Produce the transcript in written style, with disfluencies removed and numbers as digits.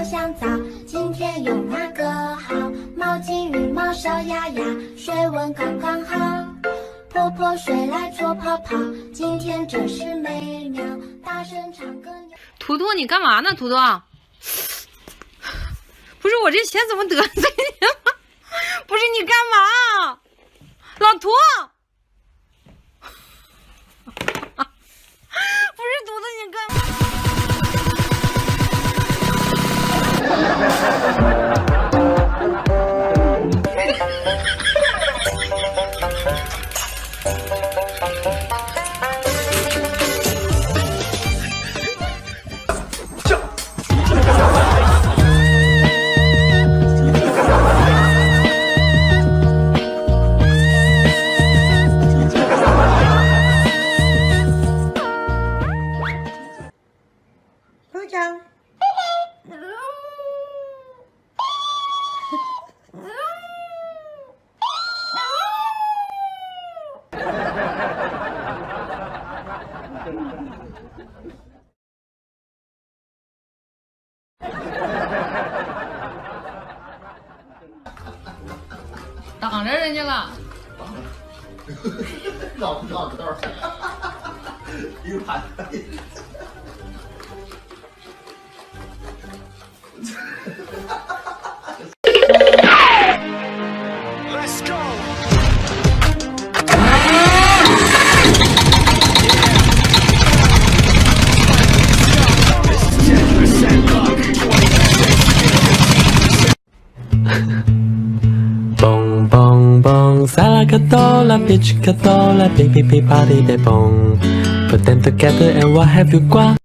香皂，今天用哪个好？毛巾、羽毛、小鸭鸭，水温刚刚好。泼泼水来搓泡泡，今天真是美妙，大声唱歌。图图，你干嘛呢？图图，不是我这钱怎么得罪你了？不是你干嘛？老图，不是图图，你干嘛？挡着人家了，绕不绕道？一个盘。Let's go。蹦蹦蹦，萨拉卡多拉，别去卡多拉，哔哔哔，party day蹦。Put them together and what have you got？